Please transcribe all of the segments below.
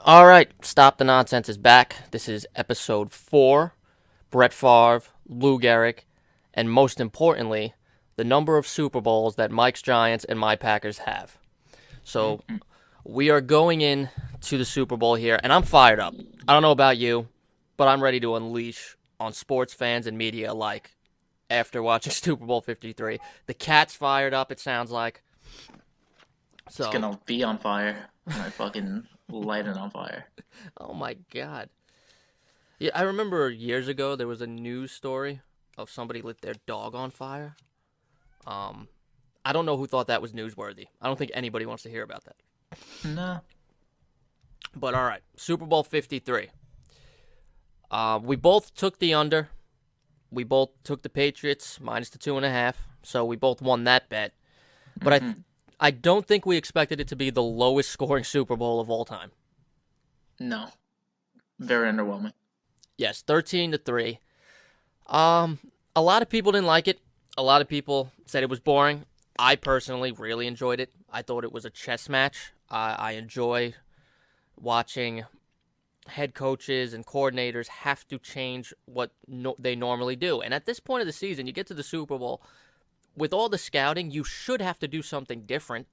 All right, Stop the Nonsense is back. This is episode 4. Brett Favre, Lou Gehrig, and most importantly, the number of Super Bowls that Mike's Giants and my Packers have. So we are going in to the Super Bowl here, and I'm fired up. I don't know about you, but I'm ready to unleash on sports fans and media alike after watching Super Bowl 53. The cat's fired up, it sounds like. It's gonna be on fire. I fucking light it on fire. Oh my god. Yeah, I remember years ago there was a news story of somebody lit their dog on fire. I don't know who thought that was newsworthy. I don't think anybody wants to hear about that. No. But all right, Super Bowl 53. We both took the under. We both took the Patriots minus the 2.5. So we both won that bet. But I don't think we expected it to be the lowest scoring Super Bowl of all time. No. Very underwhelming. Yes, 13-3. A lot of people didn't like it. A lot of people said it was boring. I personally really enjoyed it. I thought it was a chess match. I enjoy watching head coaches and coordinators have to change what they normally do. And at this point of the season, you get to the Super Bowl, with all the scouting, you should have to do something different.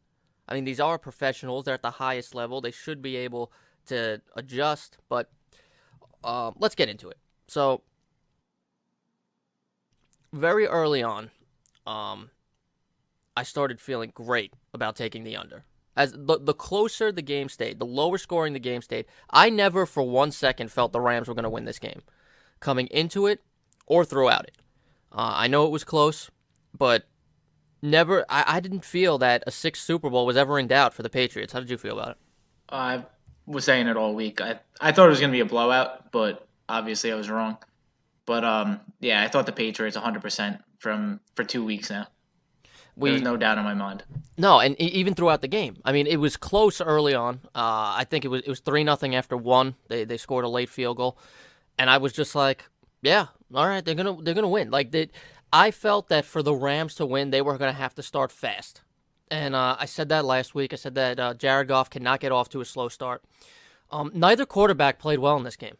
I mean, these are professionals. They're at the highest level. They should be able to adjust. But let's get into it. So, very early on, I started feeling great about taking the under. As the closer the game stayed, the lower scoring the game stayed, I never for 1 second felt the Rams were going to win this game, coming into it or throughout it. I know it was close, but never. I didn't feel that a sixth Super Bowl was ever in doubt for the Patriots. How did you feel about it? I was saying it all week. I thought it was gonna be a blowout, but obviously I was wrong. But yeah, I thought the Patriots 100% for 2 weeks now. There was We no doubt in my mind. No, and even throughout the game. I mean, it was close early on. I think it was 3-0 after one. They scored a late field goal, and I was just like, yeah, all right, they're gonna win. I felt that for the Rams to win, they were gonna have to start fast, and I said that last week. I said that Jared Goff cannot get off to a slow start. Neither quarterback played well in this game.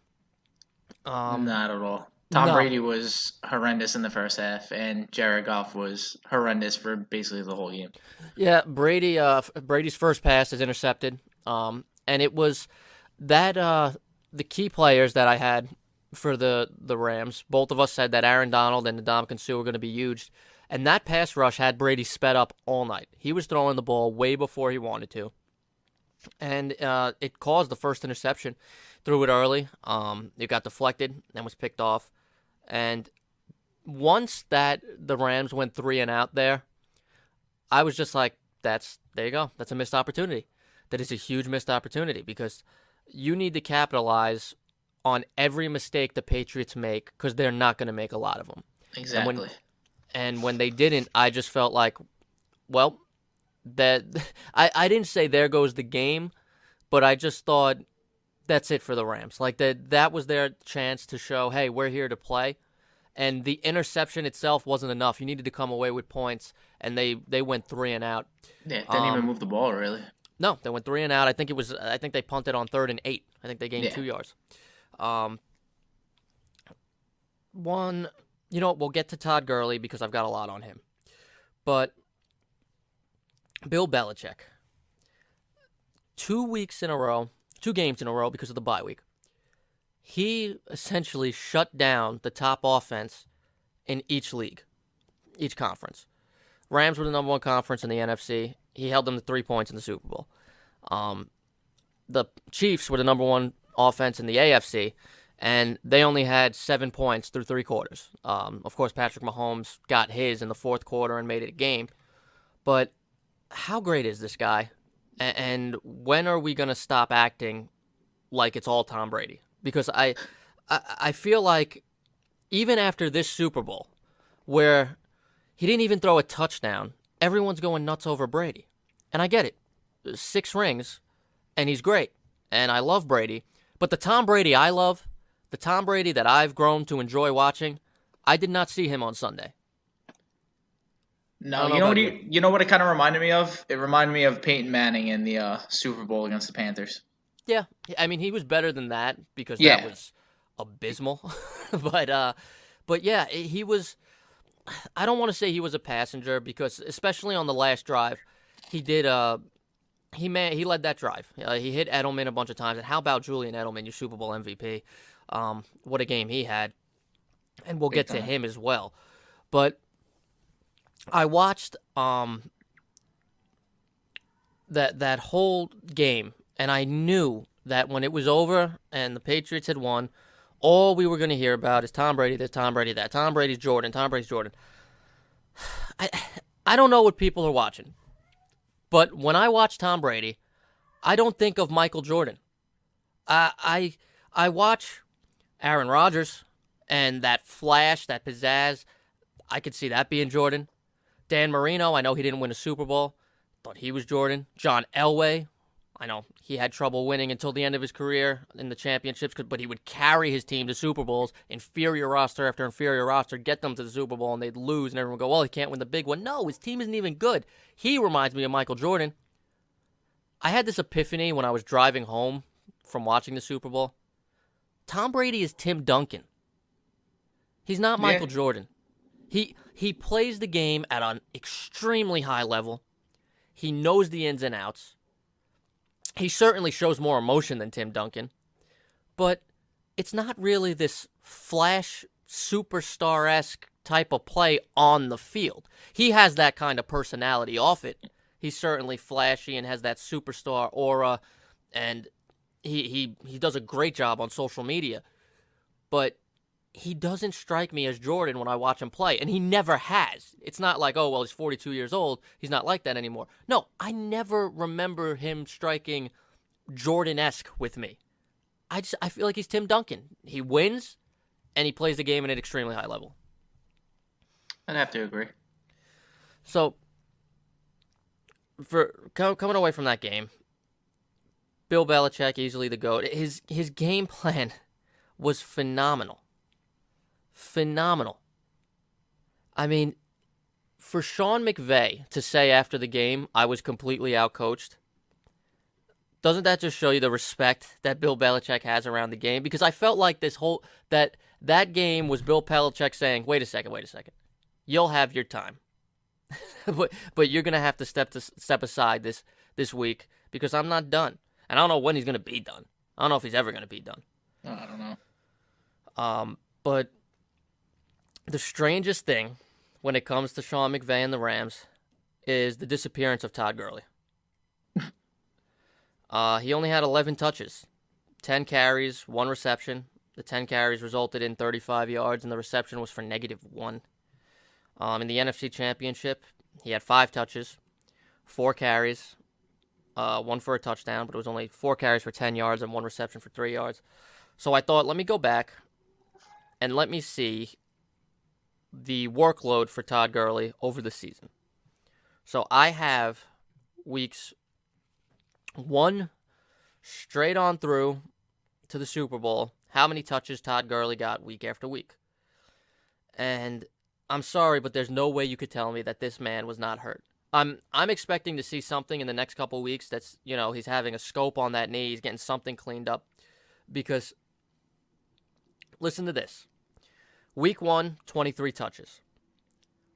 Not at all. Tom No, Brady was horrendous in the first half, and Jared Goff was horrendous for basically the whole game. yeah, Brady's first pass is intercepted. And it was that the key players that I had for the Rams. Both of us said that Aaron Donald and Ndamukong Suh were going to be huge, and that pass rush had Brady sped up all night. He was throwing the ball way before he wanted to, and it caused the first interception. Threw it early. It got deflected and was picked off. And once that the Rams went 3-and-out there, I was just like, there you go. That's a missed opportunity. That is a huge missed opportunity because you need to capitalize on every mistake the Patriots make because they're not going to make a lot of them. And when Exactly. and when they didn't, I just felt like, well, that I didn't say there goes the game, but I just thought that's it for the Rams. Like that was their chance to show, hey, we're here to play. And the interception itself wasn't enough. You needed to come away with points, and they went 3-and-out. Yeah, didn't even move the ball really. No, they went 3-and-out. I think they punted on 3rd and 8. I think they gained Yeah. 2 yards. One, we'll get to Todd Gurley because I've got a lot on him. But Bill Belichick, 2 games in a row because of the bye week. He essentially shut down the top offense in each league, each conference. Rams were the number one conference in the NFC. He held them to 3 points in the Super Bowl. The Chiefs were the number one offense in the AFC, and they only had 7 points through 3 quarters. Of course, Patrick Mahomes got his in the fourth quarter and made it a game. But how great is this guy? And when are we going to stop acting like it's all Tom Brady? Because I feel like even after this Super Bowl, where he didn't even throw a touchdown, everyone's going nuts over Brady. And I get it. 6 rings, and he's great. And I love Brady. But the Tom Brady I love, the Tom Brady that I've grown to enjoy watching, I did not see him on Sunday. I No, don't know you know what about you. you know what it kind of reminded me of? It reminded me of Peyton Manning in the Super Bowl against the Panthers. Yeah, I mean, he was better than that because that Yeah. was abysmal. but yeah, he was. I don't want to say he was a passenger because, especially on the last drive, he did. He led that drive. He hit Edelman a bunch of times. And how about Julian Edelman, your Super Bowl MVP? What a game he had, and we'll Big get to time. him as well. But I watched that whole game, and I knew that when it was over and the Patriots had won, all we were going to hear about is Tom Brady, this, Tom Brady, that. Tom Brady's Jordan, Tom Brady's Jordan. I don't know what people are watching, but when I watch Tom Brady, I don't think of Michael Jordan. I watch Aaron Rodgers and that flash, that pizzazz. I could see that being Jordan. Dan Marino, I know he didn't win a Super Bowl. Thought he was Jordan. John Elway, I know he had trouble winning until the end of his career in the championships, but he would carry his team to Super Bowls, inferior roster after inferior roster, get them to the Super Bowl, and they'd lose, and everyone would go, well, he can't win the big one. No, his team isn't even good. He reminds me of Michael Jordan. I had this epiphany when I was driving home from watching the Super Bowl. Tom Brady is Tim Duncan. He's not Michael Jordan. He plays the game at an extremely high level. He knows the ins and outs. He certainly shows more emotion than Tim Duncan. But it's not really this flash, superstar-esque type of play on the field. He has that kind of personality off it. He's certainly flashy and has that superstar aura, and he does a great job on social media. But he doesn't strike me as Jordan when I watch him play, and he never has. It's not like, oh, well, he's 42 years old. He's not like that anymore. No, I never remember him striking Jordan-esque with me. I feel like he's Tim Duncan. He wins, and he plays the game at an extremely high level. I'd have to agree. So, for coming away from that game, Bill Belichick, easily the GOAT. His game plan was phenomenal. Phenomenal. I mean, for Sean McVay to say after the game, I was completely outcoached, doesn't that just show you the respect that Bill Belichick has around the game? Because I felt like this whole that game was Bill Belichick saying, wait a second. You'll have your time. but you're going to have to step aside this week because I'm not done. And I don't know when he's going to be done. I don't know if he's ever going to be done. I don't know. But the strangest thing when it comes to Sean McVay and the Rams is the disappearance of Todd Gurley. He only had 11 touches, 10 carries, 1 reception. The 10 carries resulted in 35 yards, and the reception was for -1. In the NFC Championship, he had 5 touches, 4 carries, 1 for a touchdown, but it was only 4 carries for 10 yards and 1 reception for 3 yards. So I thought, let me go back and let me see the workload for Todd Gurley over the season. So I have weeks 1 straight on through to the Super Bowl, how many touches Todd Gurley got week after week. And I'm sorry, but there's no way you could tell me that this man was not hurt. I'm expecting to see something in the next couple weeks that's, he's having a scope on that knee, he's getting something cleaned up. Because, listen to this. Week 1, 23 touches.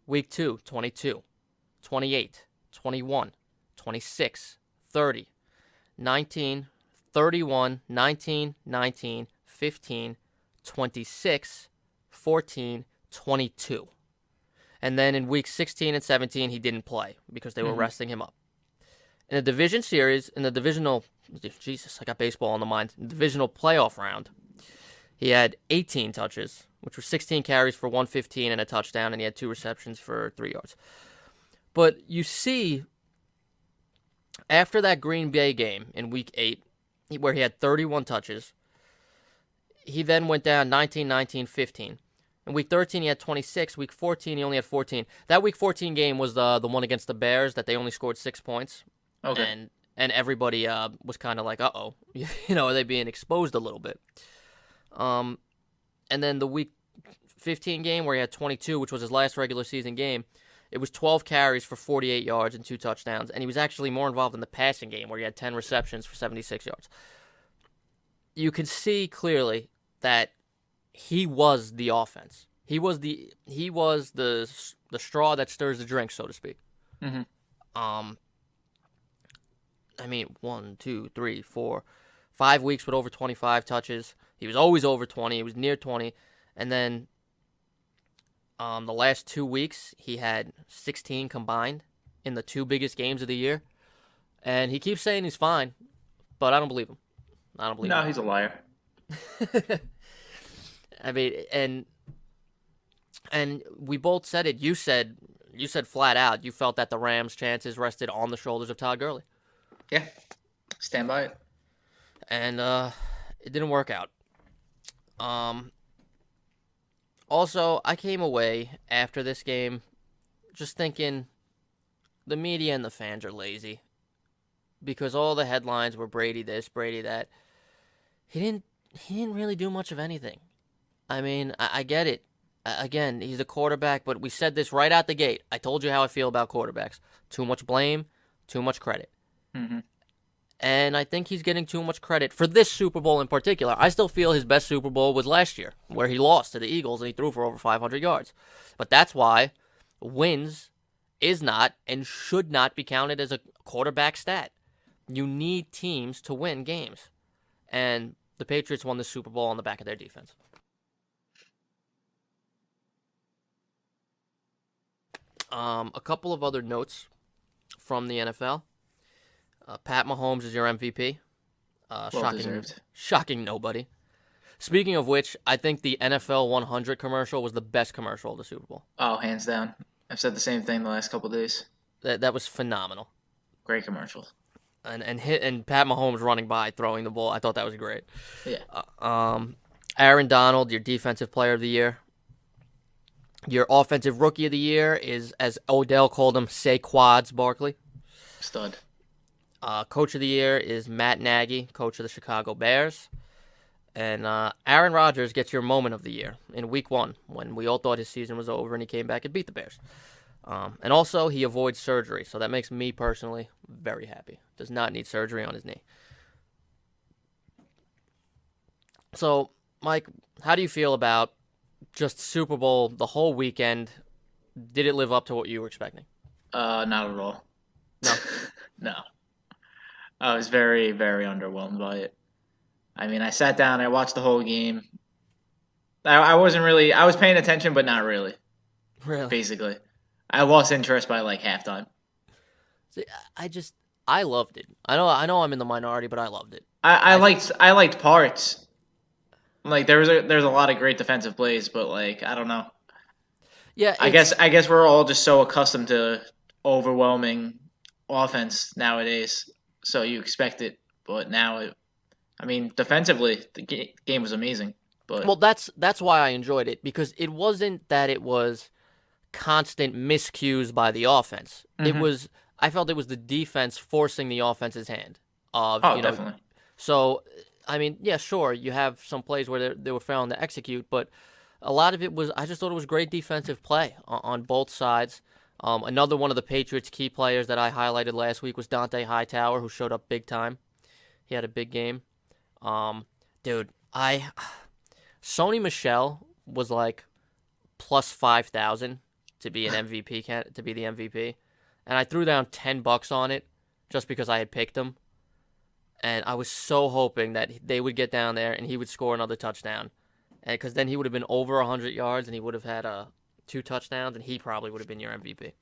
Week 2, 22, 28, 21, 26, 30, 19, 31, 19, 19, 15, 26, 14, 22. And then in week 16 and 17, he didn't play because they were resting him up. In the division series, in the divisional, Jesus, I got baseball on the mind, divisional playoff round, he had 18 touches, which were 16 carries for 115 and a touchdown, and he had 2 receptions for 3 yards. But you see, after that Green Bay game in week 8, where he had 31 touches, he then went down 19, 19, 15. In week 13, he had 26. Week 14, he only had 14. That week 14 game was the one against the Bears that they only scored 6 points. Okay. And everybody was kind of like, uh-oh. Are they being exposed a little bit? And then the week 15 game where he had 22, which was his last regular season game, it was 12 carries for 48 yards and 2 touchdowns. And he was actually more involved in the passing game where he had 10 receptions for 76 yards. you can see clearly that he was the offense. He was the straw that stirs the drink, so to speak. Mm-hmm. Um, I mean, 1, 2, 3, 4, 5 weeks with over 25 touches. He was always over 20. He was near 20, and then the last 2 weeks he had 16 combined in the 2 biggest games of the year. And he keeps saying he's fine, but I don't believe him. I don't believe No, him. he's a liar. I mean, and we both said it. You said flat out you felt that the Rams' chances rested on the shoulders of Todd Gurley. Yeah, stand by it. And it didn't work out. Also, I came away after this game just thinking the media and the fans are lazy because all the headlines were Brady this, Brady that. He didn't really do much of anything. I mean, I get it. Again, he's a quarterback, but we said this right out the gate. I told you how I feel about quarterbacks. Too much blame, too much credit. Mm-hmm. And I think he's getting too much credit for this Super Bowl in particular. I still feel his best Super Bowl was last year, where he lost to the Eagles and he threw for over 500 yards. But that's why wins is not and should not be counted as a quarterback stat. You need teams to win games. And the Patriots won the Super Bowl on the back of their defense. A couple of other notes from the NFL. Pat Mahomes is your MVP. Shocking nobody. Speaking of which, I think the NFL 100 commercial was the best commercial of the Super Bowl. Oh, hands down. I've said the same thing the last couple of days. That was phenomenal. Great commercial. And Pat Mahomes running by, throwing the ball. I thought that was great. Yeah. Aaron Donald, your defensive player of the year. Your offensive rookie of the year is, as Odell called him, Saquads Barkley. Stud. Coach of the year is Matt Nagy, coach of the Chicago Bears. And Aaron Rodgers gets your moment of the year in Week 1 when we all thought his season was over and he came back and beat the Bears. And also, he avoids surgery, so that makes me personally very happy. Does not need surgery on his knee. So, Mike, how do you feel about just Super Bowl the whole weekend? Did it live up to what you were expecting? Not at all. No? No. I was very, very underwhelmed by it. I mean, I sat down, I watched the whole game. I was paying attention, but not really. Really? Basically. I lost interest by like halftime. See, I loved it. I know I'm in the minority, but I loved it. I liked parts. Like there's a lot of great defensive plays, but like I don't know. Yeah, I guess we're all just so accustomed to overwhelming offense nowadays, so you expect it. But now, defensively, the game was amazing. But well, that's why I enjoyed it because it wasn't that it was constant miscues by the offense. Mm-hmm. I felt it was the defense forcing the offense's hand. Definitely. So, I mean, yeah, sure, you have some plays where they were failing to execute, but a lot of it was, I just thought it was great defensive play on both sides. Another one of the Patriots' key players that I highlighted last week was Dante Hightower, who showed up big time. He had a big game. Dude, Sony Michel was like plus 5,000 to be an MVP, to be the MVP. And I threw down $10 on it just because I had picked him. And I was so hoping that they would get down there and he would score another touchdown. And because then he would have been over 100 yards and he would have had 2 touchdowns and he probably would have been your MVP.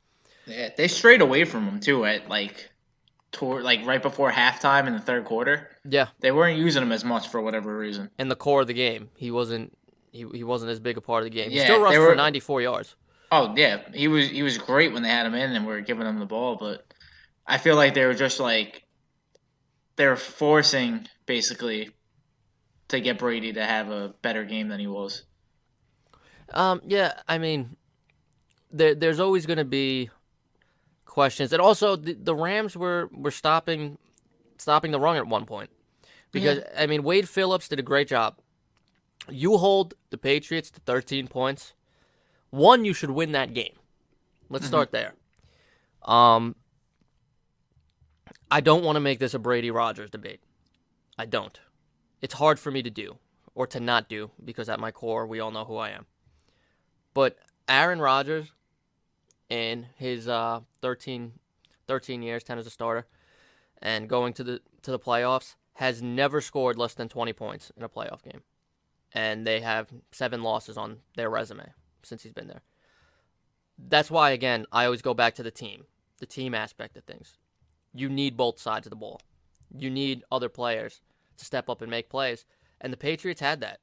Yeah, they strayed away from him too at right before halftime in the third quarter. Yeah, they weren't using him as much for whatever reason. In the core of the game, he wasn't as big a part of the game. He Yeah, still rushed for 94 yards. Oh yeah, he was great when they had him in and were giving him the ball, but I feel like they were just like they're forcing basically to get Brady to have a better game than he was. Yeah, I mean, there's always going to be questions, and also the Rams were stopping the run at one point because I mean Wade Phillips did a great job. You hold the Patriots to 13 points. One, you should win that game. Let's start there. I don't want to make this a Brady Rodgers debate. I don't. it's hard for me to do or to not do because at my core, we all know who I am. But Aaron Rodgers, in his 13 years, 10 as a starter, and going to the playoffs, has never scored less than 20 points in a playoff game. And they have 7 losses on their resume since he's been there. That's why, again, I always go back to the team aspect of things. You need both sides of the ball. You need other players to step up and make plays. And the Patriots had that.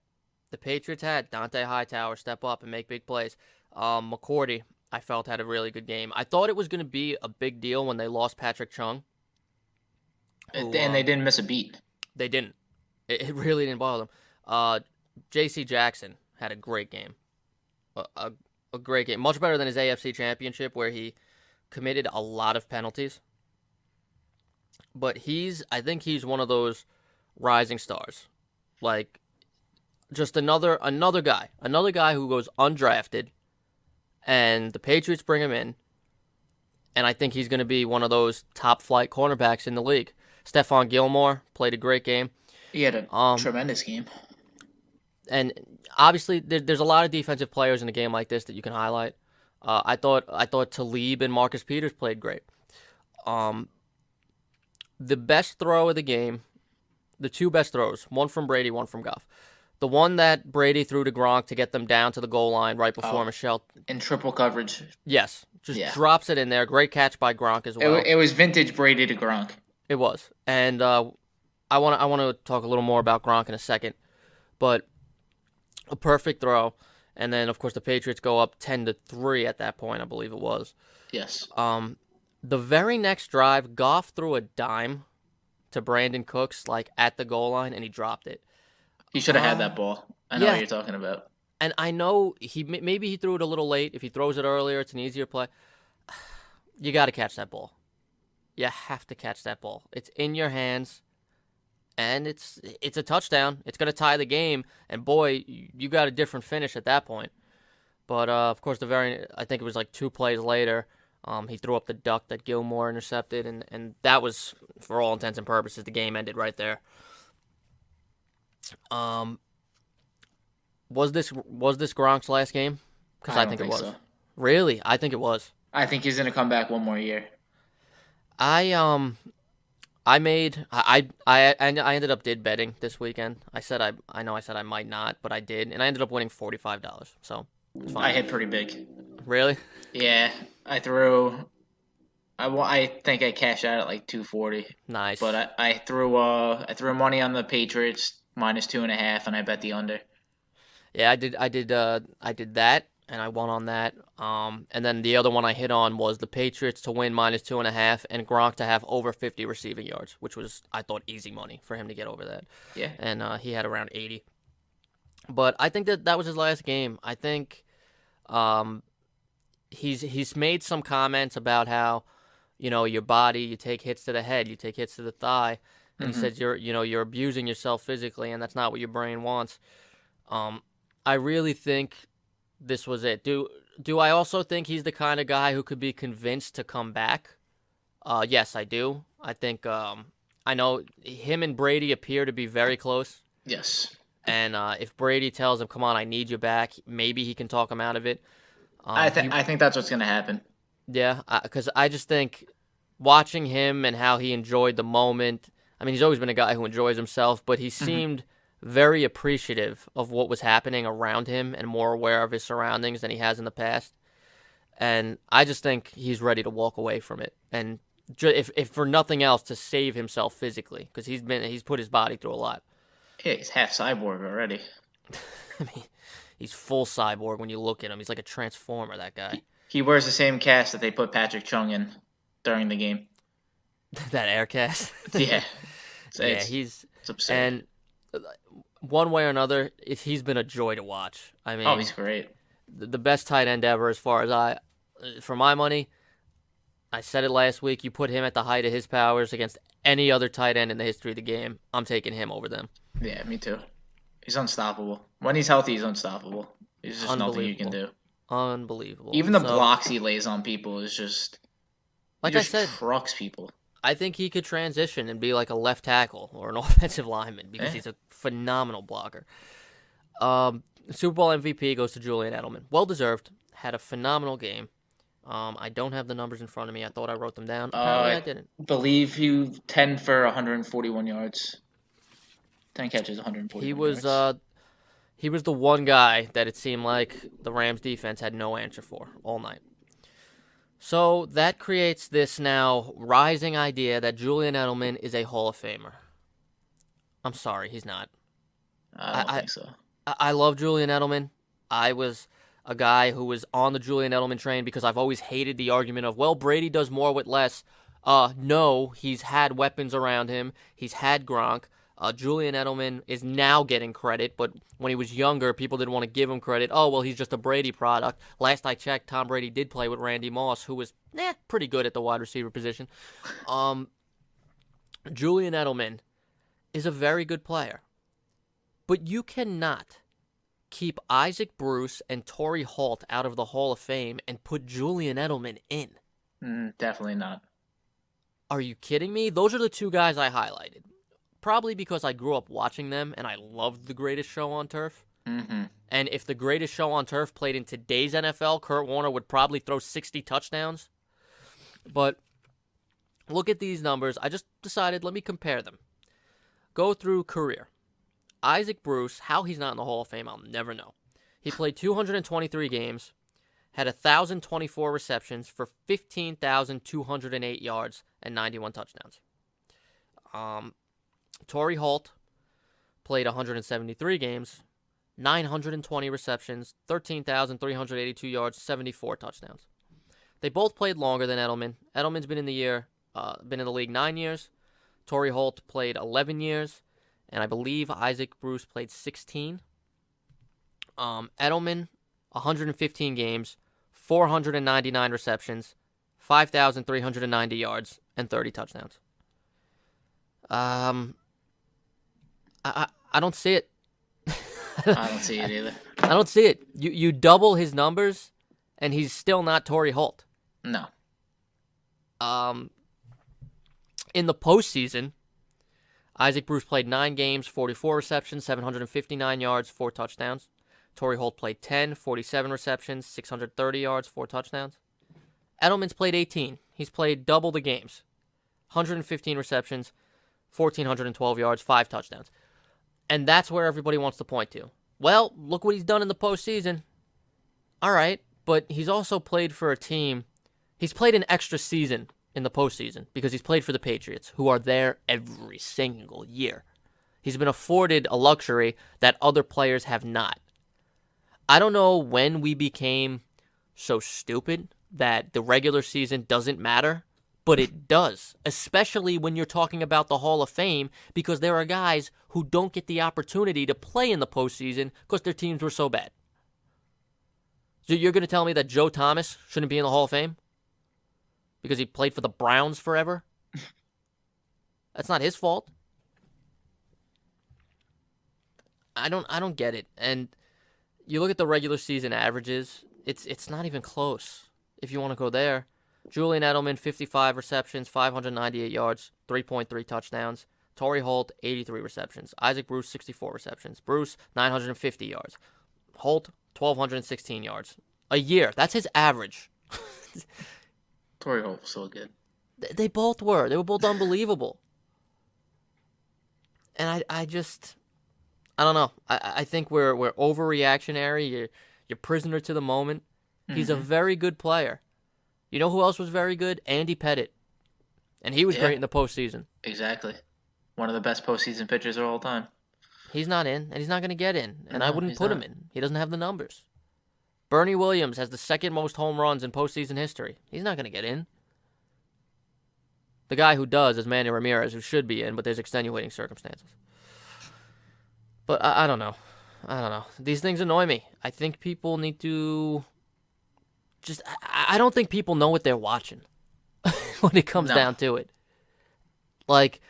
The Patriots had Dante Hightower step up and make big plays. McCourty, I felt, had a really good game. I thought it was going to be a big deal when they lost Patrick Chung. And they didn't miss a beat. They didn't. It really didn't bother them. J.C. Jackson had a great game. A great game. Much better than his AFC Championship where he committed a lot of penalties. But I think he's one of those rising stars. Like, just another guy who goes undrafted, and the Patriots bring him in, and I think he's going to be one of those top flight cornerbacks in the league. Stephon Gilmore played a great game. He had a tremendous game. And obviously, there's a lot of defensive players in a game like this that you can highlight. I thought Talib and Marcus Peters played great. The best throw of the game, the 2 best throws, one from Brady, one from Goff. The one that Brady threw to Gronk to get them down to the goal line right before Michelle. In triple coverage. Yes. Drops it in there. Great catch by Gronk as well. It was vintage Brady to Gronk. It was. And I want to talk a little more about Gronk in a second. But a perfect throw. And then, of course, the Patriots go up 10-3 at that point, I believe it was. Yes. The very next drive, Goff threw a dime to Brandon Cooks, like, at the goal line, and he dropped it. He should have had that ball. I know what you're talking about. And I know maybe he threw it a little late. If he throws it earlier, it's an easier play. You got to catch that ball. You have to catch that ball. It's in your hands, and it's a touchdown. It's going to tie the game, and boy, you got a different finish at that point. But, of course, I think it was like 2 plays later, he threw up the duck that Gilmore intercepted, and that was, for all intents and purposes, the game ended right there. Was this Gronk's last game? Because I think it was. So. Really? I think it was. I think he's gonna come back one more year. I ended up betting this weekend. I said I might not, but I did, and I ended up winning $45. So it's fine. I hit pretty big. Really? Yeah, I think I cashed out at like $240. Nice. But I threw money on the Patriots -2.5, and I bet the under. Yeah, I did that, and I won on that. And then the other one I hit on was the Patriots to win -2.5, and Gronk to have over 50 receiving yards, which was, I thought, easy money for him to get over that. Yeah. And he had around 80. But I think that was his last game. I think he's made some comments about how, your body, you take hits to the head, you take hits to the thigh, and he says you're abusing yourself physically, and that's not what your brain wants. I really think this was it. Do I also think he's the kind of guy who could be convinced to come back? Yes, I do. I think I know him and Brady appear to be very close. Yes. And if Brady tells him, "Come on, I need you back," maybe he can talk him out of it. I think that's what's going to happen. Yeah, because I just think watching him and how he enjoyed the moment. I mean, he's always been a guy who enjoys himself, but he seemed very appreciative of what was happening around him and more aware of his surroundings than he has in the past. And I just think he's ready to walk away from it. And if for nothing else, to save himself physically, because he's put his body through a lot. Yeah, he's half cyborg already. I mean, he's full cyborg when you look at him. He's like a transformer, that guy. He wears the same cast that they put Patrick Chung in during the game. That air cast? Yeah. It's absurd. And one way or another, he's been a joy to watch. I mean, he's great. The best tight end ever, as far as for my money. I said it last week. You put him at the height of his powers against any other tight end in the history of the game, I'm taking him over them. Yeah, me too. He's unstoppable. When he's healthy, he's unstoppable. There's just nothing you can do. Unbelievable. Even the blocks he lays on people is just... Like I said, trucks people. I think he could transition and be like a left tackle or an offensive lineman because he's a phenomenal blocker. Super Bowl MVP goes to Julian Edelman. Well deserved. Had a phenomenal game. I don't have the numbers in front of me. I thought I wrote them down. Apparently, I didn't. Believe you 10 for 141 yards. 10 catches, 141 yards. He was the one guy that it seemed like the Rams defense had no answer for all night. So that creates this now rising idea that Julian Edelman is a Hall of Famer. I'm sorry, he's not. I don't think so. I love Julian Edelman. I was a guy who was on the Julian Edelman train because I've always hated the argument of, well, Brady does more with less. No, he's had weapons around him. He's had Gronk. Julian Edelman is now getting credit, but when he was younger, people didn't want to give him credit. Oh, well, he's just a Brady product. Last I checked, Tom Brady did play with Randy Moss, who was pretty good at the wide receiver position. Julian Edelman is a very good player, but you cannot keep Isaac Bruce and Torrey Holt out of the Hall of Fame and put Julian Edelman in. Definitely not. Are you kidding me? Those are the two guys I highlighted. Probably because I grew up watching them and I loved The Greatest Show on Turf. Mm-hmm. And if The Greatest Show on Turf played in today's NFL, Kurt Warner would probably throw 60 touchdowns. But look at these numbers. I just decided, let me compare them. Go through career. Isaac Bruce, how he's not in the Hall of Fame, I'll never know. He played 223 games, had 1,024 receptions for 15,208 yards and 91 touchdowns. Torrey Holt played 173 games, 920 receptions, 13,382 yards, 74 touchdowns. They both played longer than Edelman. Edelman's been in the league 9 years. Torrey Holt played 11 years, and I believe Isaac Bruce played 16. Edelman, 115 games, 499 receptions, 5,390 yards, and 30 touchdowns. I don't see it. I don't see it either. I don't see it. You double his numbers, and he's still not Torrey Holt. No. In the postseason, Isaac Bruce played 9 games, 44 receptions, 759 yards, 4 touchdowns. Torrey Holt played 10, 47 receptions, 630 yards, 4 touchdowns. Edelman's played 18. He's played double the games. 115 receptions, 1,412 yards, 5 touchdowns. And that's where everybody wants to point to. Well, look what he's done in the postseason. All right, but he's also played for a team. He's played an extra season in the postseason because he's played for the Patriots, who are there every single year. He's been afforded a luxury that other players have not. I don't know when we became so stupid that the regular season doesn't matter, but it does, especially when you're talking about the Hall of Fame, because there are guys who don't get the opportunity to play in the postseason because their teams were so bad. So you're going to tell me that Joe Thomas shouldn't be in the Hall of Fame because he played for the Browns forever? That's not his fault. I don't get it. And you look at the regular season averages, it's not even close. If you want to go there, Julian Edelman, 55 receptions, 598 yards, 3.3 touchdowns. Torrey Holt, 83 receptions. Isaac Bruce, 64 receptions. Bruce, 950 yards. Holt, 1,216 yards. A year. That's his average. Torrey Holt was so good. They both were. They were both unbelievable. And I don't know. I think we're overreactionary. You're prisoner to the moment. Mm-hmm. He's a very good player. You know who else was very good? Andy Pettitte. And he was great in the postseason. Exactly. One of the best postseason pitchers of all time. He's not in, and he's not going to get in. And I wouldn't put him in. He doesn't have the numbers. Bernie Williams has the second most home runs in postseason history. He's not going to get in. The guy who does is Manny Ramirez, who should be in, but there's extenuating circumstances. But I don't know. These things annoy me. I think people need to I don't think people know what they're watching when it comes down to it. Like,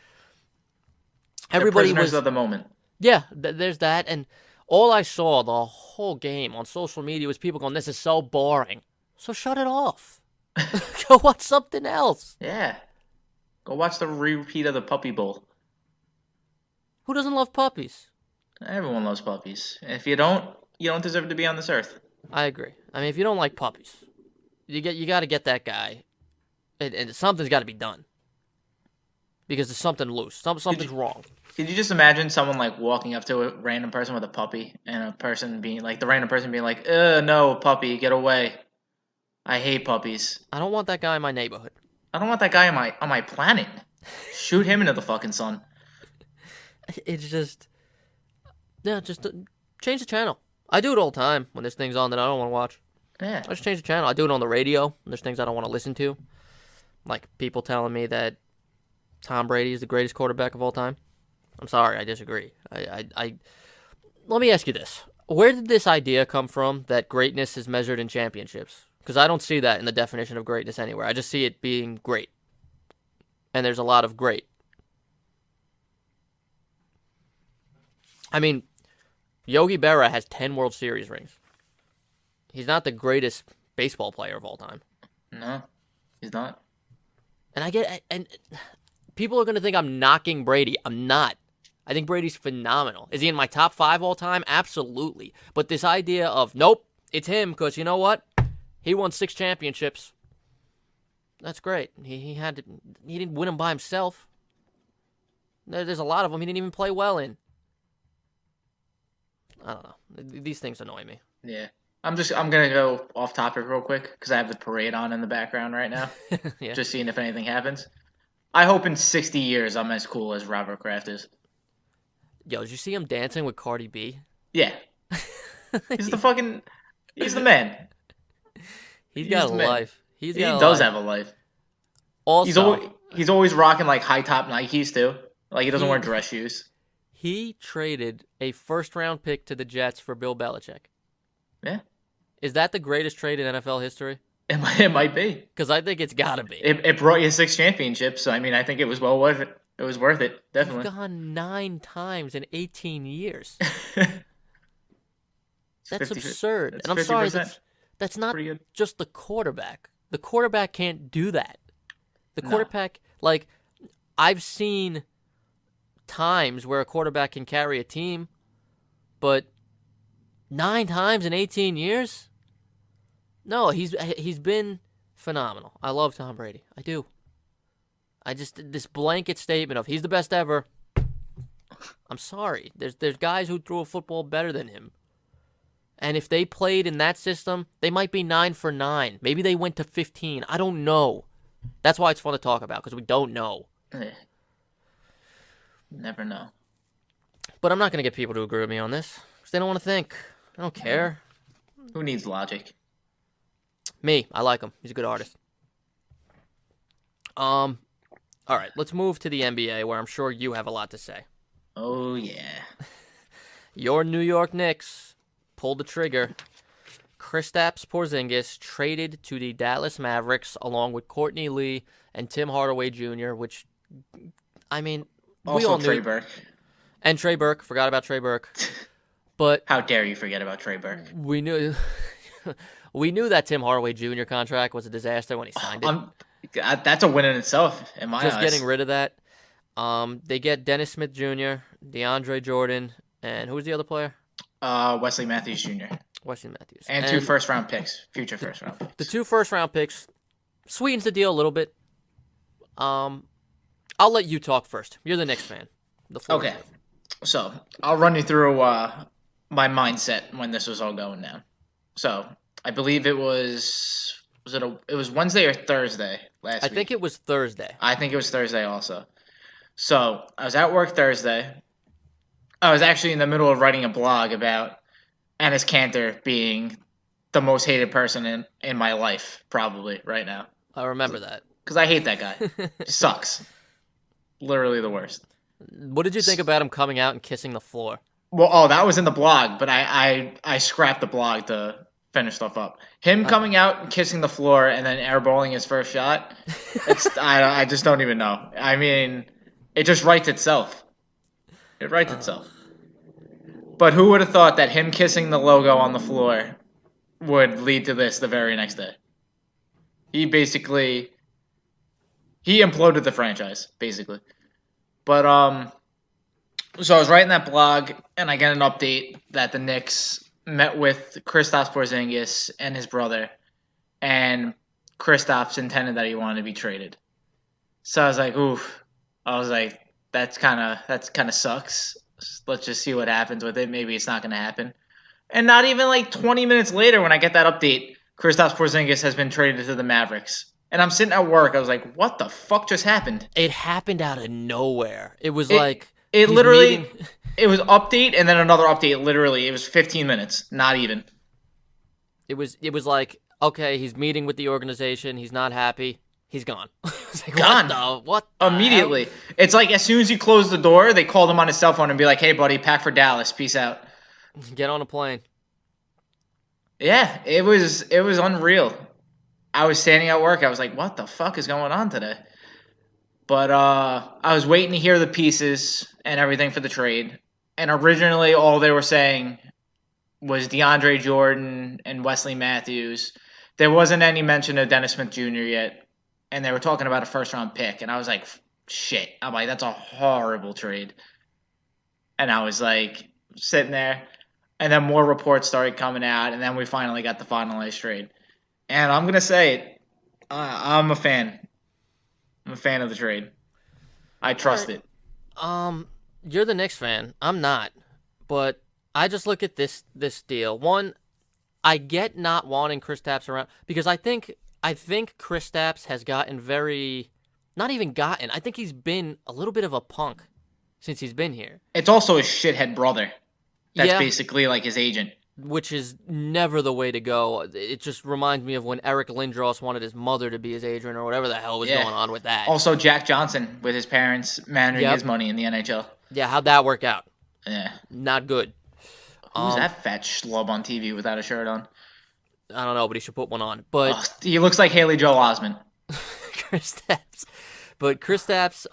everybody prisoners of the moment. Yeah, there's that. And all I saw the whole game on social media was people going, this is so boring. So shut it off. Go watch something else. Yeah. Go watch the repeat of the Puppy Bowl. Who doesn't love puppies? Everyone loves puppies. And if you don't deserve to be on this earth. I agree. I mean, if you don't like puppies, you got to get that guy, and something's got to be done because there's something loose. Something's wrong. Could you just imagine someone like walking up to a random person with a puppy, and the random person being like, no, puppy, get away. I hate puppies. I don't want that guy in my neighborhood. I don't want that guy on my planet. Shoot him into the fucking sun. It's just change the channel. I do it all the time when there's things on that I don't want to watch. Yeah. I just change the channel. I do it on the radio when there's things I don't want to listen to. Like people telling me that Tom Brady is the greatest quarterback of all time. I'm sorry, I disagree. I let me ask you this. Where did this idea come from that greatness is measured in championships? Because I don't see that in the definition of greatness anywhere. I just see it being great. And there's a lot of great. I mean, Yogi Berra has 10 World Series rings. He's not the greatest baseball player of all time. No, he's not. And people are going to think I'm knocking Brady. I'm not. I think Brady's phenomenal. Is he in my top 5 all time? Absolutely. But this idea of, nope, it's him because you know what? He won 6 championships. That's great. He didn't win them by himself. There's a lot of them he didn't even play well in. I don't know. These things annoy me. Yeah. I'm gonna go off topic real quick because I have the parade on in the background right now. Yeah. Just seeing if anything happens. I hope in 60 years I'm as cool as Robert Kraft is. Yo, did you see him dancing with Cardi B? Yeah. He's the man. He's got a life. He does have a life. Also, he's always rocking like high top Nikes too. Like he doesn't wear dress shoes. He traded a first-round pick to the Jets for Bill Belichick. Yeah. Is that the greatest trade in NFL history? It might be. Because I think it's got to be. It brought you 6 championships, so I mean, I think it was well worth it. It was worth it, definitely. You've gone 9 times in 18 years. That's absurd. That's and I'm sorry, 50%. that's not just the quarterback. The quarterback can't do that. The quarterback, like, I've seen times where a quarterback can carry a team, but 9 times in 18 years? No, he's been phenomenal. I love Tom Brady. I do. This blanket statement of he's the best ever. I'm sorry. There's guys who threw a football better than him. And if they played in that system, they might be 9 for 9. Maybe they went to 15. I don't know. That's why it's fun to talk about, because we don't know. Never know. But I'm not going to get people to agree with me on this, because they don't want to think. I don't care. Who needs logic? Me. I like him. He's a good artist. All right, let's move to the NBA, where I'm sure you have a lot to say. Oh, yeah. Your New York Knicks pulled the trigger. Kristaps Porzingis traded to the Dallas Mavericks along with Courtney Lee and Tim Hardaway Jr., which, I mean, we all knew. Trey Burke. And Trey Burke. Forgot about Trey Burke. But how dare you forget about Trey Burke? We knew that Tim Hardaway Jr. contract was a disaster when he signed it. That's a win in itself, in my eyes. Just getting rid of that. They get Dennis Smith Jr., DeAndre Jordan, and who's the other player? Wesley Matthews Jr. Wesley Matthews. And 2 first-round picks, future first-round picks. The 2 first-round picks sweetens the deal a little bit. I'll let you talk first. You're the Knicks fan. Okay. So, I'll run you through my mindset when this was all going down. So, I believe it was Wednesday or Thursday last week? I think it was Thursday. I think it was Thursday also. So, I was at work Thursday. I was actually in the middle of writing a blog about Enes Kanter being the most hated person in my life, probably, right now. I remember that. Because I hate that guy. Sucks. Literally the worst. What did you think about him coming out and kissing the floor? Well, that was in the blog, but I scrapped the blog to finish stuff up. Him coming out and kissing the floor and then airballing his first shot, I just don't even know. I mean, it just writes itself. It writes itself. But who would have thought that him kissing the logo on the floor would lead to this the very next day? He basically He imploded the franchise, basically. But so I was writing that blog, and I get an update that the Knicks met with Kristaps Porzingis and his brother, and Kristaps intended that he wanted to be traded. So I was like, oof. I was like, that's kind of sucks. Let's just see what happens with it. Maybe it's not going to happen. And not even like 20 minutes later, when I get that update, Kristaps Porzingis has been traded to the Mavericks. And I'm sitting at work. I was like, what the fuck just happened? It happened out of nowhere. It was it literally it was update and then another update. Literally, it was 15 minutes, not even. It was like, okay, he's meeting with the organization. He's not happy. He's gone. It's like, gone. What the immediately? Hell? It's like as soon as you close the door, they called him on his cell phone and be like, "Hey, buddy, pack for Dallas. Peace out." Get on a plane. Yeah, it was unreal. I was standing at work. I was like, "What the fuck is going on today?" But I was waiting to hear the pieces and everything for the trade. And originally, all they were saying was DeAndre Jordan and Wesley Matthews. There wasn't any mention of Dennis Smith Jr. yet. And they were talking about a first-round pick. And I was like, shit. I'm like, that's a horrible trade. And I was like, sitting there. And then more reports started coming out. And then we finally got the finalized trade. And I'm going to say it. I'm a fan. I'm a fan of the trade. I trust it. You're the Knicks fan. I'm not. But I just look at this deal. One, I get not wanting Kristaps around because I think Kristaps has gotten not even gotten. I think he's been a little bit of a punk since he's been here. It's also his shithead brother. That's basically like his agent. Which is never the way to go. It just reminds me of when Eric Lindros wanted his mother to be his agent or whatever the hell was going on with that. Also, Jack Johnson with his parents managing his money in the NHL. Yeah, how'd that work out? Yeah. Not good. Who's that fat schlub on TV without a shirt on? I don't know, but he should put one on. But he looks like Haley Joel Osment. Kristaps. But Kristaps,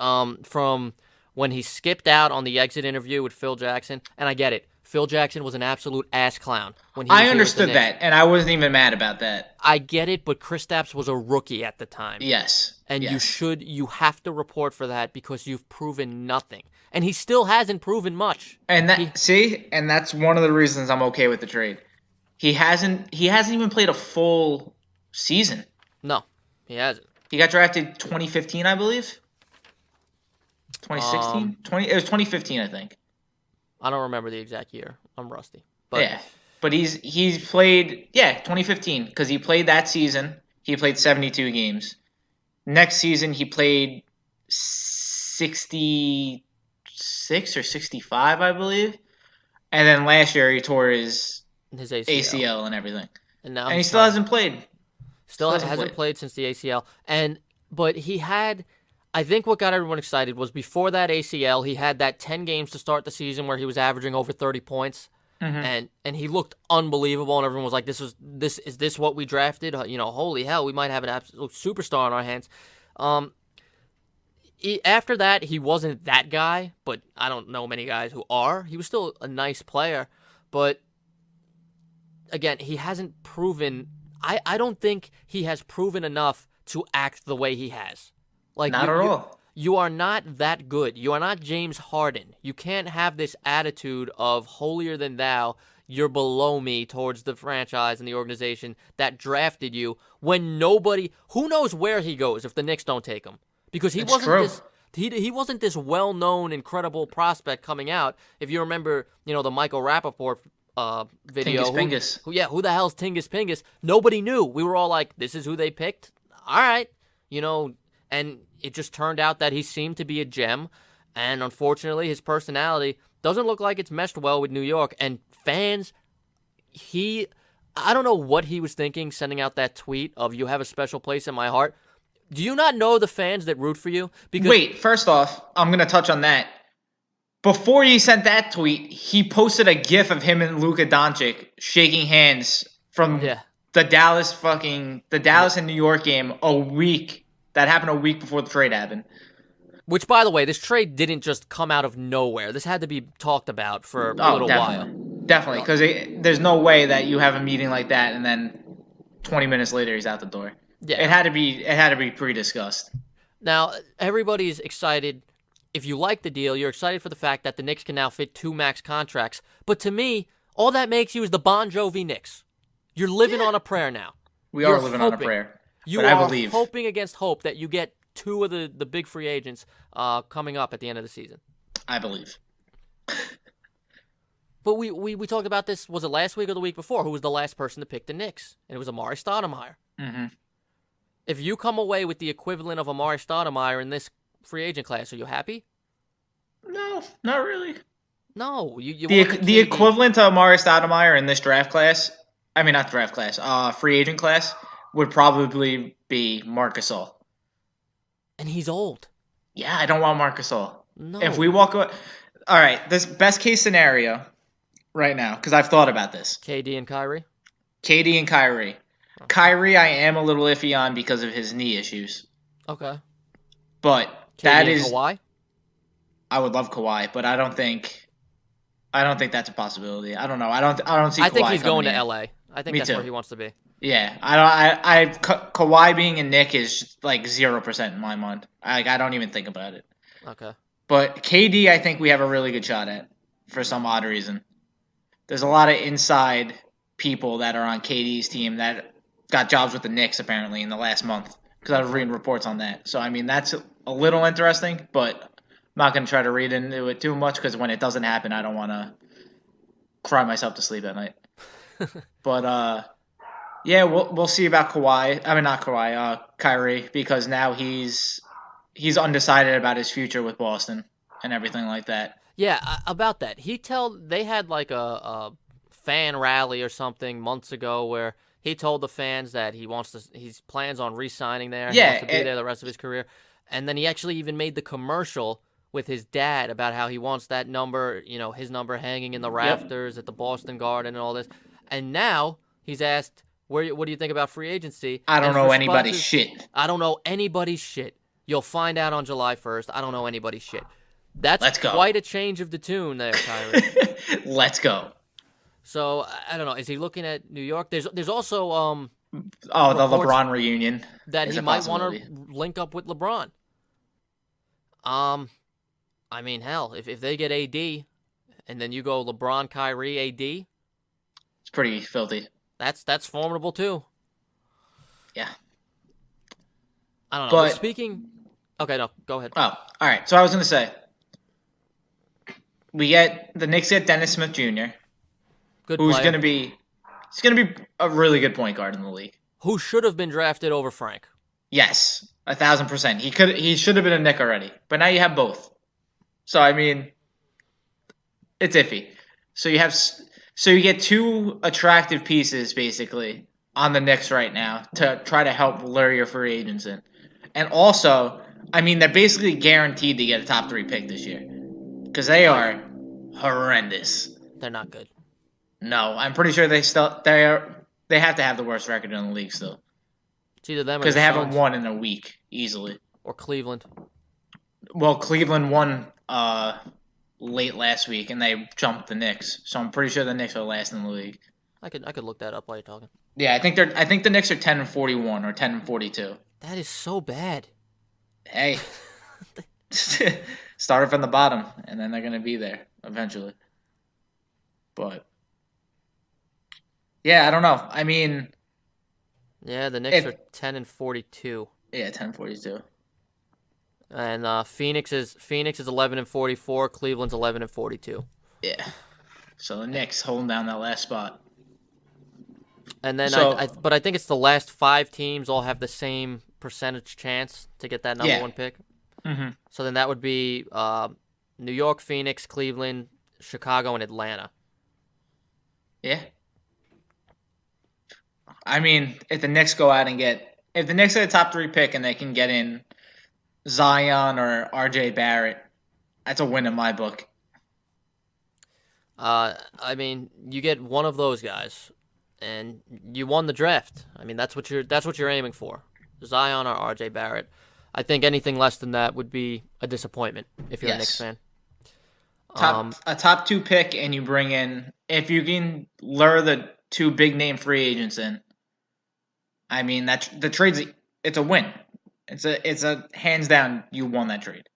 from when he skipped out on the exit interview with Phil Jackson, and I get it. Phil Jackson was an absolute ass clown when he was I understood that, and I wasn't even mad about that. I get it, but Kristaps was a rookie at the time. Yes. And you have to report for that because you've proven nothing. And he still hasn't proven much. And and that's one of the reasons I'm okay with the trade. He hasn't even played a full season. No, he hasn't. He got drafted 2015, I believe. 2016? It was 2015, I think. I don't remember the exact year. I'm rusty. But yeah. But he's played 2015 because he played that season. He played 72 games. Next season he played 66 or 65, I believe. And then last year he tore his ACL and everything. And he still hasn't played. Still hasn't played since the ACL. But he had, I think what got everyone excited was before that ACL, he had that 10 games to start the season where he was averaging over 30 points. Mm-hmm. And he looked unbelievable, and everyone was like, "Is this what we drafted? Holy hell, we might have an absolute superstar on our hands." After that, he wasn't that guy, but I don't know many guys who are. He was still a nice player, but again, he hasn't proven. I don't think he has proven enough to act the way he has. Like not at all. You are not that good. You are not James Harden. You can't have this attitude of holier than thou. You're below me towards the franchise and the organization that drafted you when nobody, who knows where he goes if the Knicks don't take him. Because he wasn't this well-known, incredible prospect coming out. If you remember, the Michael Rappaport video. Tingus Pingus. Who the hell's Tingus Pingus? Nobody knew. We were all like, this is who they picked? All right. And it just turned out that he seemed to be a gem, and unfortunately, his personality doesn't look like it's meshed well with New York. And fans, I don't know what he was thinking sending out that tweet of "You have a special place in my heart." Do you not know the fans that root for you? Wait, first off, I'm going to touch on that. Before he sent that tweet, he posted a GIF of him and Luka Doncic shaking hands from the Dallas and New York game That happened a week before the trade happened. Which, by the way, this trade didn't just come out of nowhere. This had to be talked about for a little while. Definitely, because there's no way that you have a meeting like that and then 20 minutes later he's out the door. Yeah, it had to be pre-discussed. Now, everybody's excited. If you like the deal, you're excited for the fact that the Knicks can now fit 2 max contracts. But to me, all that makes you is the Bon Jovi Knicks. You're living on a prayer now. We You're are living on a prayer. But You I are believe. hoping against hope that you get 2 of the big free agents coming up at the end of the season. I believe. But we talked about this, was it last week or the week before? Who was the last person to pick the Knicks? And it was Amari Stoudemire. Mm-hmm. If you come away with the equivalent of Amari Stoudemire in this free agent class, are you happy? No, not really. No. You The want the KD. equivalent of Amari Stoudemire in this draft class, I mean not draft class, free agent class, would probably be Marc Gasol. And he's old. Yeah, I don't want Marc Gasol. No. If we walk away, all right, this best case scenario right now, because I've thought about this. KD and Kyrie? KD and Kyrie. Kyrie, I am a little iffy on because of his knee issues. Okay. But KD that and is, Kawhi? I would love Kawhi, but I don't think that's a possibility. I don't know. I don't see. I think Kawhi he's going to coming in. LA. I think Me that's too. where he wants to be. Yeah, Kawhi being a Knick is like 0% in my mind. I don't even think about it. Okay. But KD, I think we have a really good shot at for some odd reason. There's a lot of inside people that are on KD's team that got jobs with the Knicks apparently in the last month because I was reading reports on that. So I mean that's a little interesting, but I'm not going to try to read into it too much because when it doesn't happen, I don't want to cry myself to sleep at night. But yeah, we'll see about Kawhi. I mean, not Kawhi, Kyrie, because now he's undecided about his future with Boston and everything like that. Yeah, about that. They had like a fan rally or something months ago where he told the fans that he plans on re-signing there. He wants to be there the rest of his career. And then he actually even made the commercial with his dad about how he wants that number, his number hanging in the rafters at the Boston Garden and all this. And now he's asked, what do you think about free agency? I don't know anybody's shit. I don't know anybody's shit. You'll find out on July 1st. I don't know anybody's shit. That's quite a change of the tune there, Kyrie. Let's go. So, I don't know. Is he looking at New York? There's also the LeBron reunion. That he might want to link up with LeBron. I mean, hell, if they get AD and then you go LeBron, Kyrie, AD, it's pretty filthy. That's formidable too. Yeah. I don't know. But speaking, okay, no, go ahead. Oh, all right. So I was gonna say, the Knicks get Dennis Smith Jr. Good who's player. He's gonna be a really good point guard in the league. Who should have been drafted over Frank? Yes, 1,000%. He should have been a Knick already, but now you have both. So I mean, it's iffy. So you get 2 attractive pieces basically on the Knicks right now to try to help lure your free agents in, and also, I mean, they're basically guaranteed to get a top 3 pick this year because they are horrendous. They're not good. No, I'm pretty sure they have to have the worst record in the league still. It's either them or because they haven't Suns. won in a week easily. Or Cleveland. Well, Cleveland won late last week, and they jumped the Knicks. So I'm pretty sure the Knicks are last in the league. I could look that up while you're talking. Yeah, I think the Knicks are 10-41 or 10-42. That is so bad. Hey, started from the bottom, and then they're gonna be there eventually. But yeah, I don't know. I mean, yeah, the Knicks are 10-42. Yeah, 10-42. And Phoenix is 11-44. Cleveland's 11-42. Yeah. So the Knicks holding down that last spot. And then, but I think it's the last 5 teams all have the same percentage chance to get that number 1 pick. Mm-hmm. So then that would be New York, Phoenix, Cleveland, Chicago, and Atlanta. Yeah. I mean, if the Knicks get a top 3 pick and they can get in Zion or RJ Barrett, that's a win in my book. I mean, you get one of those guys, and you won the draft. I mean, that's what you're aiming for, Zion or RJ Barrett. I think anything less than that would be a disappointment if you're a Knicks fan. A top 2 pick, and you bring in, if you can lure the 2 big name free agents in, I mean, the trade's, it's a win. It's a hands down. You won that trade.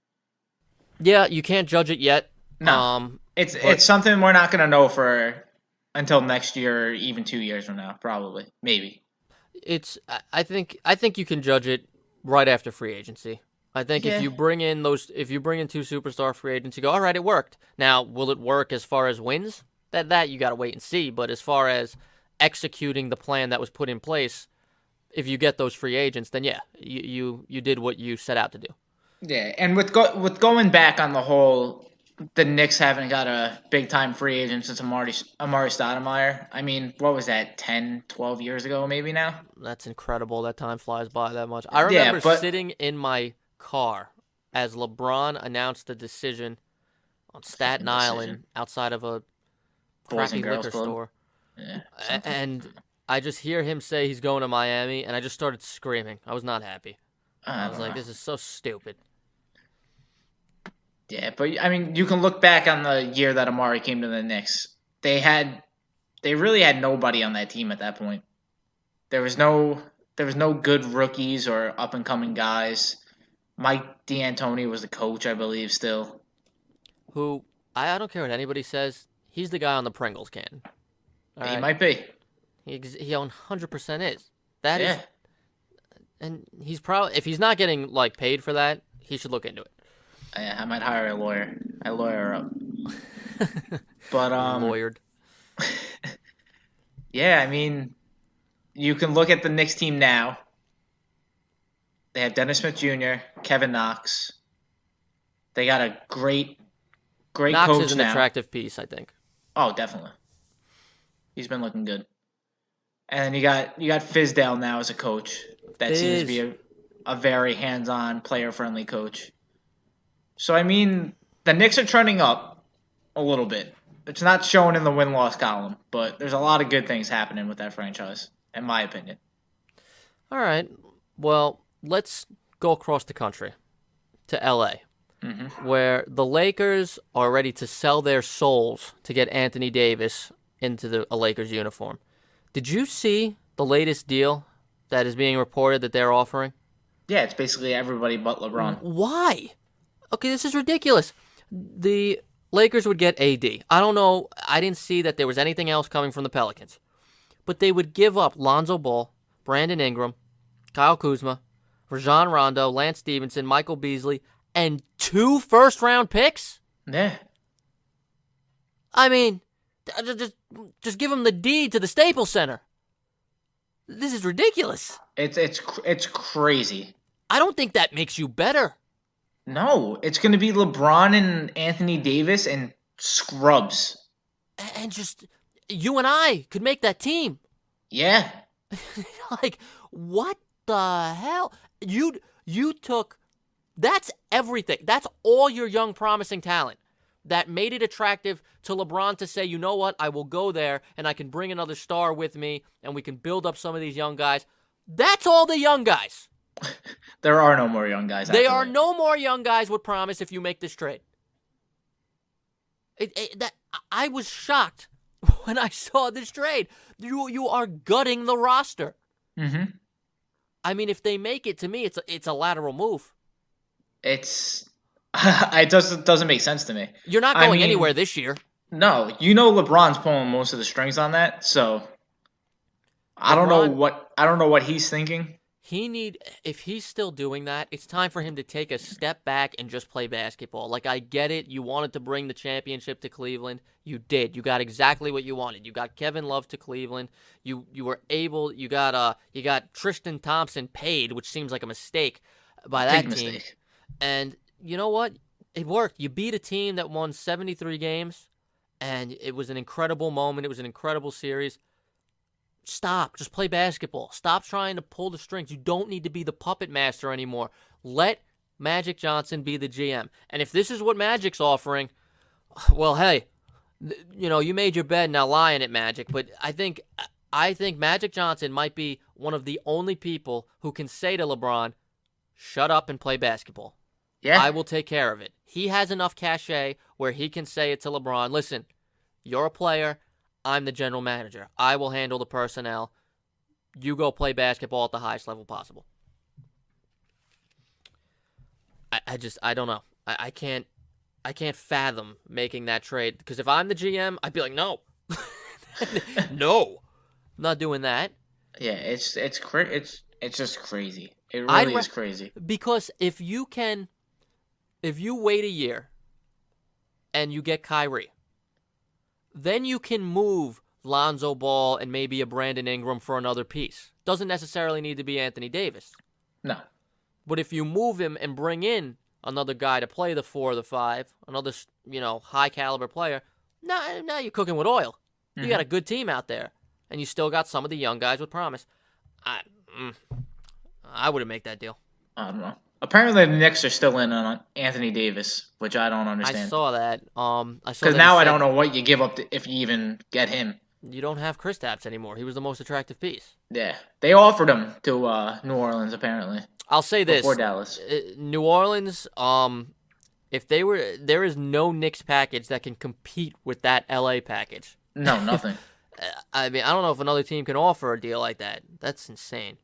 Yeah, you can't judge it yet. No, But it's something we're not gonna know for until next year, or even 2 years from now, probably, maybe. I think you can judge it right after free agency. I think Yeah, if you bring in two superstar free agents, you go, all right, it worked. Now, will it work as far as wins? That you got to wait and see. But as far as executing the plan that was put in place, if you get those free agents, then yeah, you did what you set out to do. yeah, and with going back on the whole, the Knicks haven't got a big time free agent since Amari Stoudemire. I mean, what was that, 10, 12 years ago, maybe now? That's incredible. That time flies by that much. I Yeah, remember but sitting in my car as LeBron announced the decision on Staten fucking decision. Island outside of a Boys crappy and Girls liquor Club. store. Yeah, And I just hear him say he's going to Miami, and I just started screaming. I was not happy. I I was don't like, know. this is so stupid. Yeah, but I mean, you can look back on the year that Amari came to the Knicks. They really had nobody on that team at that point. There was no there was no good rookies or up and coming guys. Mike D'Antoni was the coach, I believe, still. Who, I don't care what anybody says, he's the guy on the Pringles can. All He right? might be. He 100% is. That is, Yeah. and he's probably, if he's not getting, like, paid for that, he should look into it. I might hire a lawyer. I lawyer up. But Lawyered. yeah, I mean, you can look at the Knicks team now. They have Dennis Smith Jr., Kevin Knox. They got a great Knox coach is an now. attractive piece, I think. Oh, definitely. He's been looking good. And then you got Fizdale now as a coach. That seems to be a very hands-on, player-friendly coach. So I mean, the Knicks are trending up a little bit. It's not shown in the win-loss column, but there's a lot of good things happening with that franchise, in my opinion. All right. Well, let's go across the country to L.A., where the Lakers are ready to sell their souls to get Anthony Davis into a Lakers uniform. Did you see the latest deal that is being reported that they're offering? Yeah, it's basically everybody but LeBron. Why? Okay, this is ridiculous. The Lakers would get AD. I don't know. I didn't see that there was anything else coming from the Pelicans. But they would give up Lonzo Ball, Brandon Ingram, Kyle Kuzma, Rajon Rondo, Lance Stevenson, Michael Beasley, and 2 first-round picks? Yeah. I mean, just give them the deed to the Staples Center. This is ridiculous. It's crazy. I don't think that makes you better. No, it's going to be LeBron and Anthony Davis and scrubs. And just, you and I could make that team. Yeah. Like, what the hell? You took, that's everything. That's all your young promising talent that made it attractive to LeBron to say, you know what, I will go there and I can bring another star with me and we can build up some of these young guys. That's all the young guys. There are no more young guys. There are no more young guys with promise if you make this trade. I was shocked when I saw this trade. You are gutting the roster. Mm-hmm. I mean, if they make it, to me, it's a lateral move. It doesn't make sense to me. You're not going anywhere this year. No, you know LeBron's pulling most of the strings on that, so I don't know what he's thinking. If he's still doing that, it's time for him to take a step back and just play basketball. Like, I get it. You wanted to bring the championship to Cleveland. You did. You got exactly what you wanted. You got Kevin Love to Cleveland. You were able. You got Tristan Thompson paid, which seems like a mistake by that Big team. mistake. And you know what? It worked. You beat a team that won 73 games, and it was an incredible moment. It was an incredible series. Stop. Just play basketball. Stop trying to pull the strings. You don't need to be the puppet master anymore. Let Magic Johnson be the GM. And if this is what Magic's offering, well, hey, you made your bed, now lie in it, Magic. But I think Magic Johnson might be one of the only people who can say to LeBron, shut up and play basketball. Yeah. I will take care of it. He has enough cachet where he can say it to LeBron, listen, you're a player. I'm the general manager. I will handle the personnel. You go play basketball at the highest level possible. I don't know. I can't fathom making that trade because if I'm the GM, I'd be like, no, no, not doing that. Yeah, it's just crazy. It really is crazy. Because if you wait a year and you get Kyrie, then you can move Lonzo Ball and maybe a Brandon Ingram for another piece. Doesn't necessarily need to be Anthony Davis. No. But if you move him and bring in another guy to play the 4 or the 5, another, high caliber player, now you're cooking with oil. You got a good team out there, and you still got some of the young guys with promise. I wouldn't make that deal. I don't know. Apparently, the Knicks are still in on Anthony Davis, which I don't understand. I saw that. Because now I don't know what you give up if you even get him. You don't have Kristaps anymore. He was the most attractive piece. Yeah, they offered him to New Orleans apparently. I'll say this: before Dallas, New Orleans. If there is no Knicks package that can compete with that LA package. No, nothing. I mean, I don't know if another team can offer a deal like that. That's insane.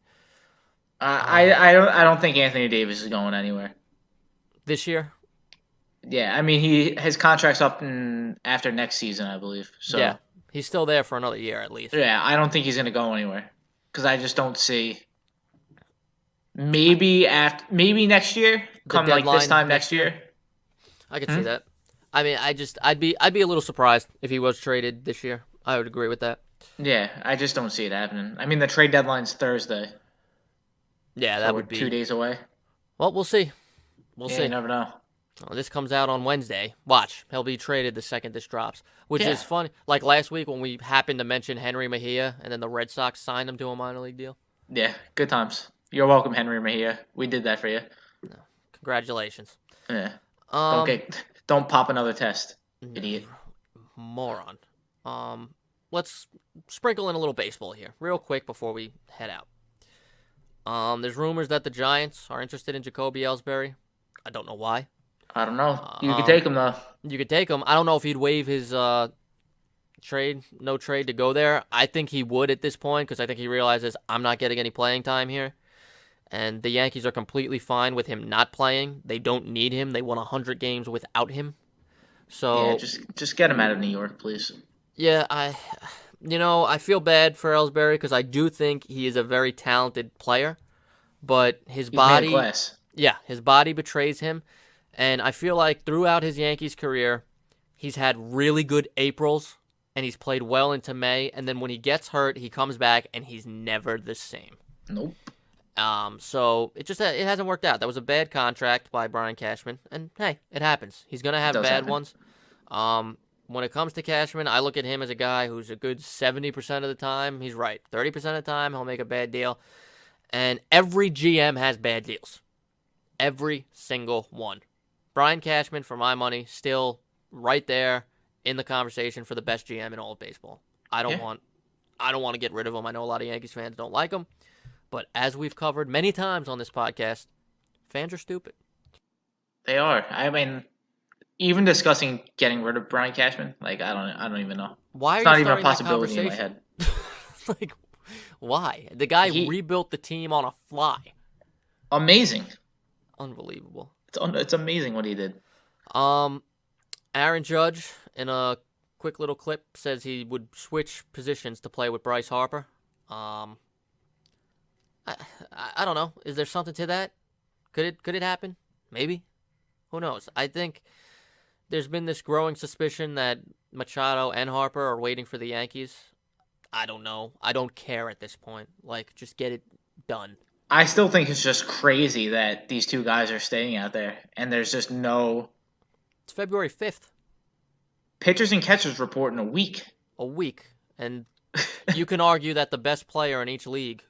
I don't think Anthony Davis is going anywhere this year. Yeah, I mean his contract's up after next season, I believe. So yeah, he's still there for another year at least. Yeah, I don't think he's going to go anywhere because I just don't see. Maybe next year, come like this time next year. I could see that. I mean, I'd be a little surprised if he was traded this year. I would agree with that. Yeah, I just don't see it happening. I mean, the trade deadline's Thursday. Yeah, that would be 2 days away. Well, we'll see. We'll see. You never know. Well, this comes out on Wednesday. Watch, he'll be traded the second this drops, which is funny. Like last week when we happened to mention Henry Mejia, and then the Red Sox signed him to a minor league deal. Yeah, good times. You're welcome, Henry Mejia. We did that for you. No. Congratulations. Yeah. Don't pop another test, idiot. Moron. Let's sprinkle in a little baseball here, real quick before we head out. There's rumors that the Giants are interested in Jacoby Ellsbury. I don't know why. I don't know. You could take him though. You could take him. I don't know if he'd waive his no trade to go there. I think he would at this point because I think he realizes I'm not getting any playing time here. And the Yankees are completely fine with him not playing. They don't need him. They won 100 games without him. So yeah, just get him out of New York, please. Yeah, I feel bad for Ellsbury because I do think he is a very talented player, but his body, his body betrays him, and I feel like throughout his Yankees career, he's had really good Aprils, and he's played well into May, and then when he gets hurt, he comes back, and he's never the same. Nope. So it hasn't worked out. That was a bad contract by Brian Cashman, and hey, it happens. He's gonna have bad ones. When it comes to Cashman, I look at him as a guy who's a good 70% of the time. He's right. 30% of the time, he'll make a bad deal. And every GM has bad deals. Every single one. Brian Cashman, for my money, still right there in the conversation for the best GM in all of baseball. I don't want to get rid of him. I know a lot of Yankees fans don't like him. But as we've covered many times on this podcast, fans are stupid. They are. I mean, even discussing getting rid of Brian Cashman, like I don't even know. Why are it's you not even a possibility in my head. Like, why? The guy rebuilt the team on a fly. Amazing. Unbelievable. It's amazing what he did. Aaron Judge, in a quick little clip, says he would switch positions to play with Bryce Harper. I don't know. Is there something to that? Could it happen? Maybe. Who knows? I think there's been this growing suspicion that Machado and Harper are waiting for the Yankees. I don't know. I don't care at this point. Like, just get it done. I still think it's just crazy that these two guys are staying out there, and there's just no... It's February 5th. Pitchers and catchers report in a week. A week. And you can argue that the best player in each league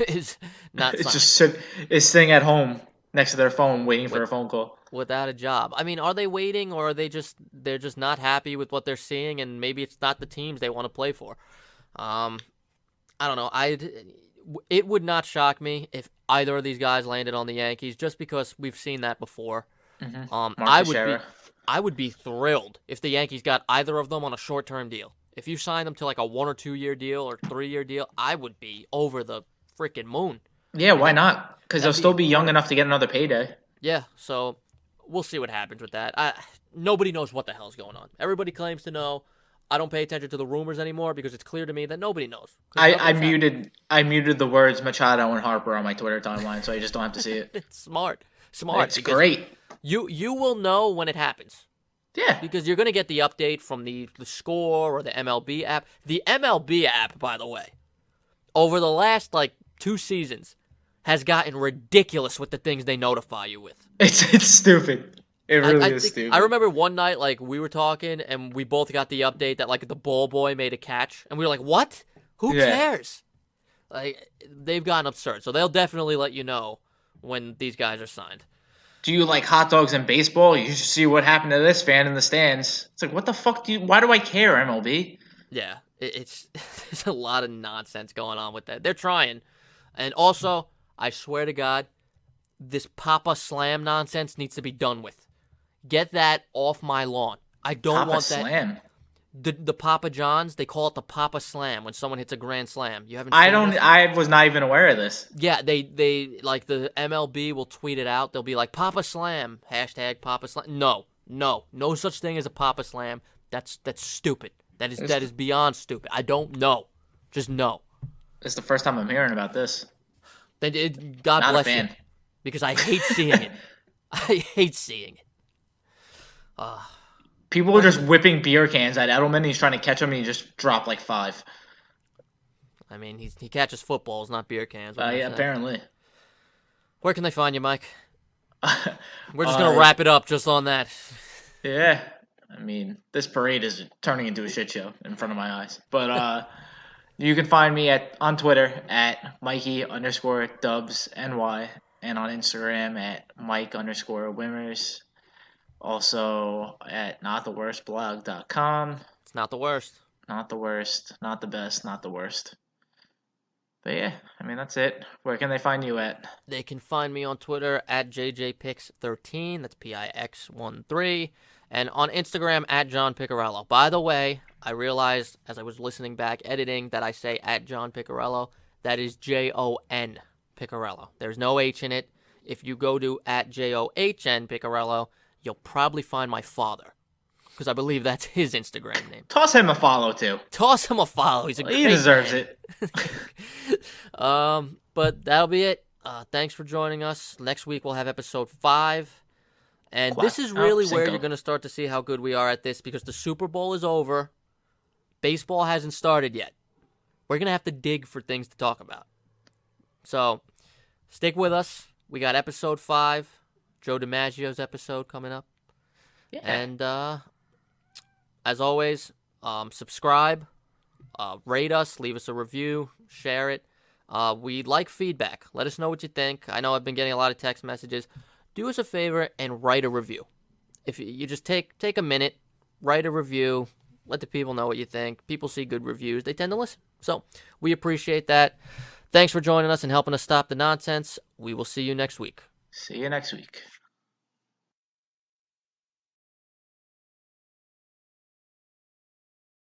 is not is sitting at home next to their phone waiting for a phone call. Without a job. I mean, are they waiting, or are they're just not happy with what they're seeing, and maybe it's not the teams they want to play for? I don't know. It would not shock me if either of these guys landed on the Yankees, just because we've seen that before. Mm-hmm. I would be thrilled if the Yankees got either of them on a short-term deal. If you sign them to like a 1 or 2 year deal or 3-year deal, I would be over the freaking moon. Yeah, why not? Because they'll still be young enough to get another payday. Yeah, so we'll see what happens with that. Nobody knows what the hell's going on. Everybody claims to know. I don't pay attention to the rumors anymore because it's clear to me that nobody knows. I muted the words Machado and Harper on my Twitter timeline, so I just don't have to see it. It's smart. It's great. You will know when it happens. Yeah. Because you're going to get the update from the Score or the MLB app. The MLB app, by the way, over the last, 2 seasons, has gotten ridiculous with the things they notify you with. It's stupid. It really is stupid. I remember one night, we were talking, and we both got the update that, the ball boy made a catch. And we were like, what? Who cares? They've gotten absurd. So they'll definitely let you know when these guys are signed. Do you like hot dogs and baseball? You should see what happened to this fan in the stands. It's like, what the fuck why do I care, MLB? Yeah, it's there's a lot of nonsense going on with that. They're trying. And also, I swear to God, this Papa Slam nonsense needs to be done with. Get that off my lawn. I don't want that. Papa Slam? The Papa Johns, they call it the Papa Slam when someone hits a grand slam. You haven't seen this? I was not even aware of this. Yeah, they the MLB will tweet it out. They'll be like, Papa Slam, hashtag Papa Slam. No such thing as a Papa Slam. That's stupid. That is beyond stupid. I don't know. Just no. It's the first time I'm hearing about this. God not bless a fan. you. Because I hate seeing it. I hate seeing it. People are just whipping beer cans at Edelman. He's trying to catch him, and he just dropped 5. I mean, he catches footballs, not beer cans. Yeah, apparently. Where can they find you, Mike? We're just going to wrap it up just on that. Yeah. I mean, this parade is turning into a shit show in front of my eyes. But you can find me on Twitter at Mikey_DubsNY and on Instagram at Mike_Wimmers. Also at nottheworstblog.com. It's not the worst. Not the worst. Not the best. Not the worst. But yeah, I mean, that's it. Where can they find you at? They can find me on Twitter at JJPix13. That's PIX13. And on Instagram at John Picarello. By the way, I realized as I was listening back, editing, that I say at John Picarello. That is JON Picarello. There's no H in it. If you go to at JOHN Picarello, you'll probably find my father, because I believe that's his Instagram name. Toss him a follow, too. Toss him a follow. He's He deserves man. it. But that'll be it. Thanks for joining us. Next week we'll have episode 5. And this is really where you're going to start to see how good we are at this, because the Super Bowl is over. Baseball hasn't started yet. We're going to have to dig for things to talk about. So stick with us. We got episode 5. Joe DiMaggio's episode coming up. Yeah. And as always, subscribe, rate us, leave us a review, share it. We'd like feedback. Let us know what you think. I know I've been getting a lot of text messages. Do us a favor and write a review. If you just take a minute, write a review, let the people know what you think. People see good reviews. They tend to listen. So we appreciate that. Thanks for joining us and helping us stop the nonsense. We will see you next week. See you next week.